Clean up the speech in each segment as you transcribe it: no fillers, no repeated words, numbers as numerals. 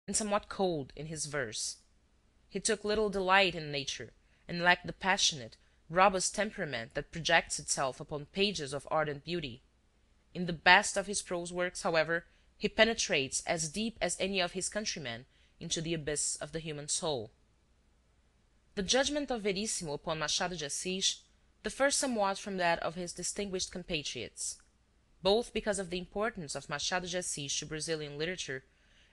and somewhat cold in his verse. He took little delight in nature, and lacked the passionate, robust temperament that projects itself upon pages of ardent beauty. In the best of his prose works, however, he penetrates as deep as any of his countrymen into the abyss of the human soul. The judgment of Verissimo upon Machado de Assis differs somewhat from that of his distinguished compatriots, both because of the importance of Machado de Assis to Brazilian literature,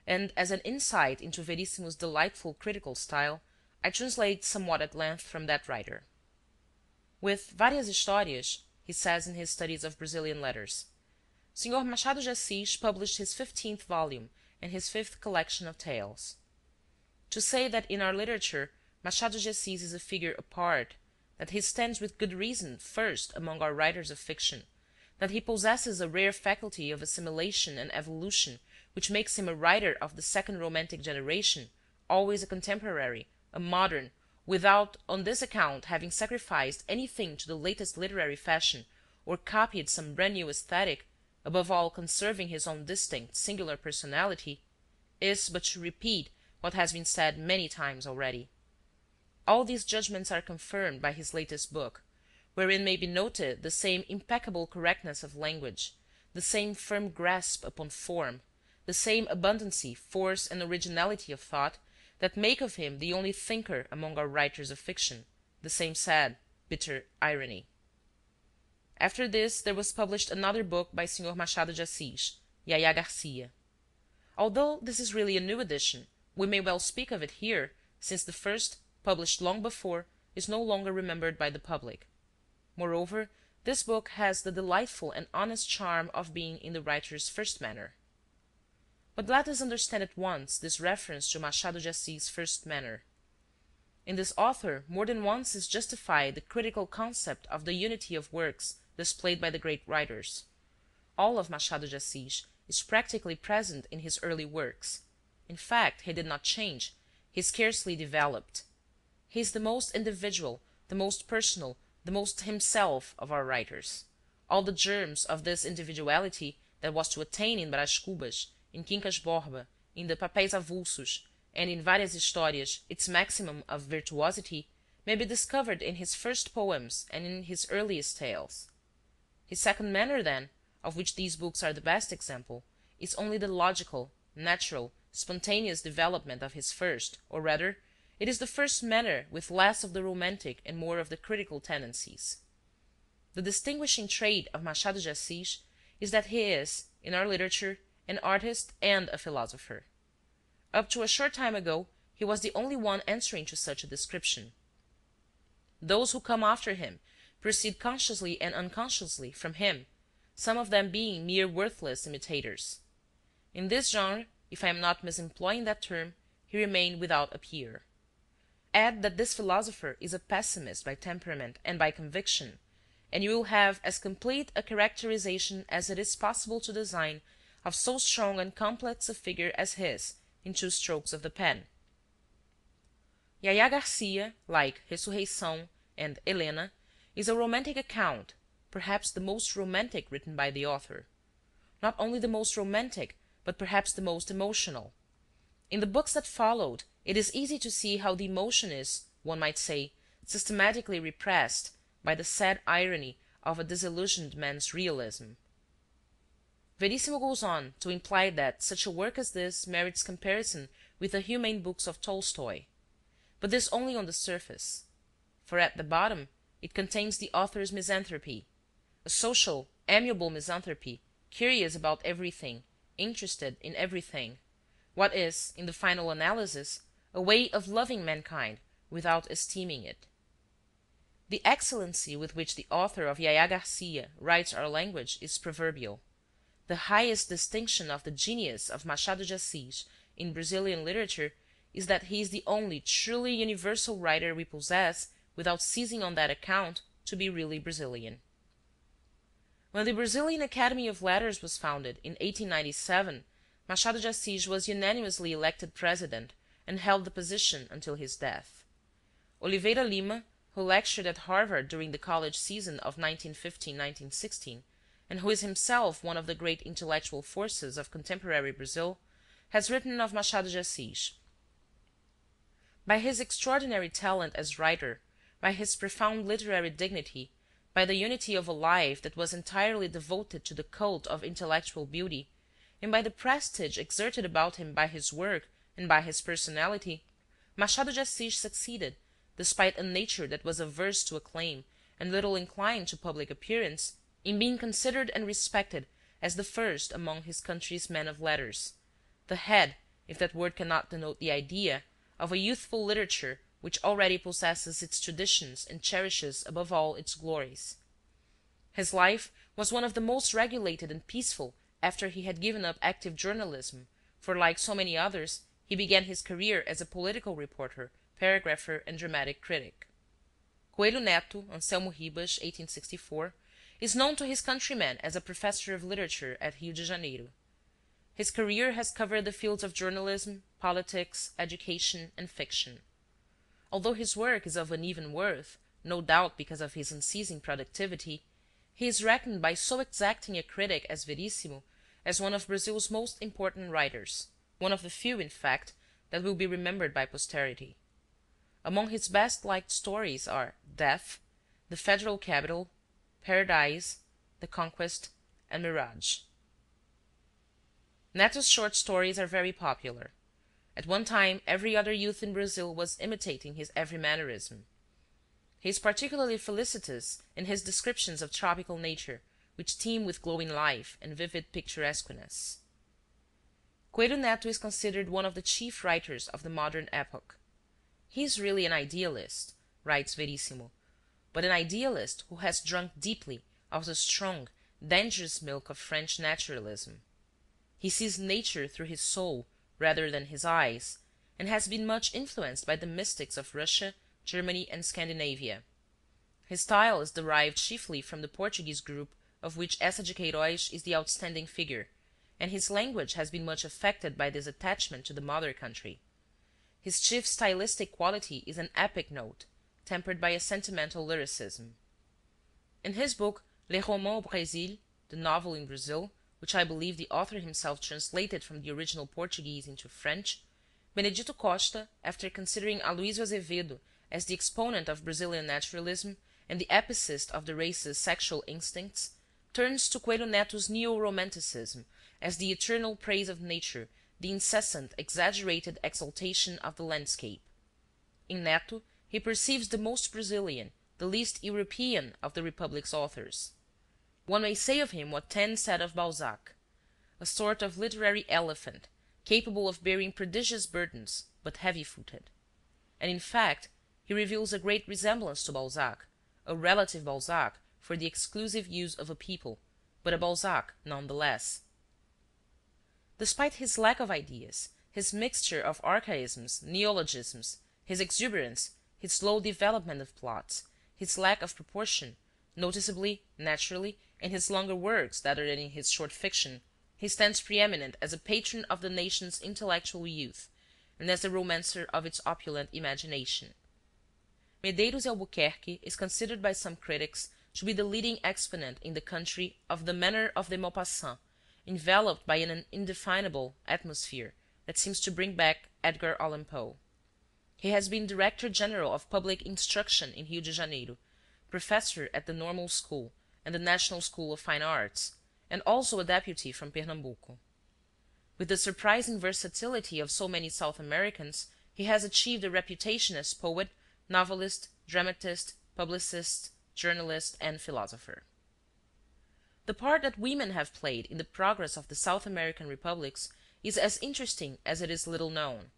and as an insight into Verissimo's delightful critical style, I translate somewhat at length from that writer. With Várias Histórias, he says in his Studies of Brazilian Letters, Senhor Machado de Assis published his 15th volume and his 5th collection of tales. To say that in our literature Machado de Assis is a figure apart, that he stands with good reason first among our writers of fiction, that he possesses a rare faculty of assimilation and evolution which makes him a writer of the second Romantic generation, always a contemporary, a modern, without on this account having sacrificed anything to the latest literary fashion or copied some brand new aesthetic, above all conserving his own distinct, singular personality, is but to repeat what has been said many times already. All these judgments are confirmed by his latest book, wherein may be noted the same impeccable correctness of language, the same firm grasp upon form, the same abundancy, force, and originality of thought that make of him the only thinker among our writers of fiction, the same sad, bitter irony. After this there was published another book by Senhor Machado de Assis, Yaya Garcia. Although this is really a new edition, we may well speak of it here, since the first, published long before, is no longer remembered by the public. Moreover, this book has the delightful and honest charm of being in the writer's first manner. But let us understand at once this reference to Machado de Assis' first manner. In this author more than once is justified the critical concept of the unity of works displayed by the great writers. All of Machado de Assis is practically present in his early works. In fact, he did not change, he scarcely developed. He is the most individual, the most personal, the most himself of our writers. All the germs of this individuality that was to attain in Brás Cubas, in Quincas Borba, in the Papéis Avulsos, and in Várias Histórias its maximum of virtuosity, may be discovered in his first poems and in his earliest tales. His second manner, then, of which these books are the best example, is only the logical, natural, spontaneous development of his first, or rather, it is the first manner with less of the romantic and more of the critical tendencies. The distinguishing trait of Machado de Assis is that he is, in our literature, an artist and a philosopher. Up to a short time ago, he was the only one answering to such a description. Those who come after him proceed consciously and unconsciously from him, some of them being mere worthless imitators. In this genre, if I am not misemploying that term, he remained without a peer. Add that this philosopher is a pessimist by temperament and by conviction, and you will have as complete a characterization as it is possible to design of so strong and complex a figure as his in 2 strokes of the pen. Yaya Garcia, like Ressurreição and Helena, is a romantic account, perhaps the most romantic written by the author. Not only the most romantic, but perhaps the most emotional. In the books that followed, it is easy to see how the emotion is, one might say, systematically repressed by the sad irony of a disillusioned man's realism. Verissimo goes on to imply that such a work as this merits comparison with the humane books of Tolstoy. But this only on the surface. For at the bottom it contains the author's misanthropy, a social, amiable misanthropy, curious about everything, interested in everything, what is, in the final analysis, a way of loving mankind without esteeming it. The excellency with which the author of Yaya Garcia writes our language is proverbial. The highest distinction of the genius of Machado de Assis in Brazilian literature is that he is the only truly universal writer we possess, without ceasing on that account to be really Brazilian. When the Brazilian Academy of Letters was founded in 1897, Machado de Assis was unanimously elected president and held the position until his death. Oliveira Lima, who lectured at Harvard during the college season of 1915-1916, and who is himself one of the great intellectual forces of contemporary Brazil, has written of Machado de Assis: by his extraordinary talent as writer, by his profound literary dignity, by the unity of a life that was entirely devoted to the cult of intellectual beauty, and by the prestige exerted about him by his work and by his personality, Machado de Assis succeeded, despite a nature that was averse to acclaim and little inclined to public appearance, in being considered and respected as the first among his country's men of letters, the head, if that word cannot denote the idea, of a youthful literature which already possesses its traditions and cherishes above all its glories. His life was one of the most regulated and peaceful after he had given up active journalism, for like so many others, he began his career as a political reporter, paragrapher and dramatic critic. Coelho Neto, Anselmo Ribas, 1864, is known to his countrymen as a professor of literature at Rio de Janeiro. His career has covered the fields of journalism, politics, education, and fiction. Although his work is of uneven worth, no doubt because of his unceasing productivity, he is reckoned by so exacting a critic as Verissimo as one of Brazil's most important writers, one of the few, in fact, that will be remembered by posterity. Among his best-liked stories are Death, The Federal Capital, Paradise, The Conquest, and Mirage. Neto's short stories are very popular. At one time, every other youth in Brazil was imitating his every mannerism. He is particularly felicitous in his descriptions of tropical nature, which teem with glowing life and vivid picturesqueness. Coelho Neto is considered one of the chief writers of the modern epoch. He is really an idealist, writes Verissimo, but an idealist who has drunk deeply of the strong, dangerous milk of French naturalism. He sees nature through his soul rather than his eyes, and has been much influenced by the mystics of Russia, Germany, and Scandinavia. His style is derived chiefly from the Portuguese group, of which Essa de Queiroz is the outstanding figure, and his language has been much affected by this attachment to the mother country. His chief stylistic quality is an epic note, tempered by a sentimental lyricism. In his book Les Romans au Brésil, The Novel in Brazil, which I believe the author himself translated from the original Portuguese into French, Benedito Costa, after considering Aloysio Azevedo as the exponent of Brazilian naturalism and the epicist of the race's sexual instincts, turns to Coelho Neto's neo-romanticism as the eternal praise of nature, the incessant, exaggerated exaltation of the landscape. In Neto, he perceives the most Brazilian, the least European of the Republic's authors. One may say of him what Taine said of Balzac: a sort of literary elephant, capable of bearing prodigious burdens, but heavy-footed. And in fact, he reveals a great resemblance to Balzac, a relative Balzac for the exclusive use of a people, but a Balzac none the less. Despite his lack of ideas, his mixture of archaisms, neologisms, his exuberance, his slow development of plots, his lack of proportion, noticeably, naturally, in his longer works rather than in his short fiction, he stands preeminent as a patron of the nation's intellectual youth, and as the romancer of its opulent imagination. Medeiros Albuquerque is considered by some critics to be the leading exponent in the country of the manner of the Maupassant, enveloped by an indefinable atmosphere that seems to bring back Edgar Allan Poe. He has been Director General of Public Instruction in Rio de Janeiro, professor at the Normal School and the National School of Fine Arts, and also a deputy from Pernambuco. With the surprising versatility of so many South Americans, he has achieved a reputation as poet, novelist, dramatist, publicist, journalist, and philosopher. The part that women have played in the progress of the South American republics is as interesting as it is little known.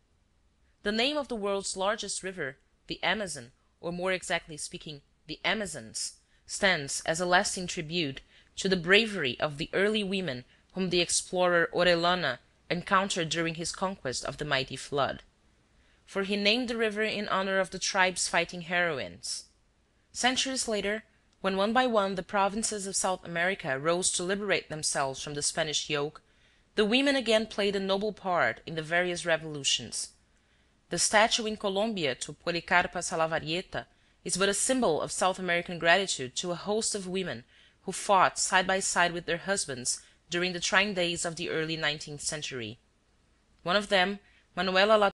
The name of the world's largest river, the Amazon, or more exactly speaking, the Amazons, stands as a lasting tribute to the bravery of the early women whom the explorer Orellana encountered during his conquest of the mighty flood. For he named the river in honor of the tribe's fighting heroines. Centuries later, when one by one the provinces of South America rose to liberate themselves from the Spanish yoke, the women again played a noble part in the various revolutions. The statue in Colombia to Policarpa Salavarieta is but a symbol of South American gratitude to a host of women who fought side by side with their husbands during the trying days of the early 19th century. One of them, Manuela la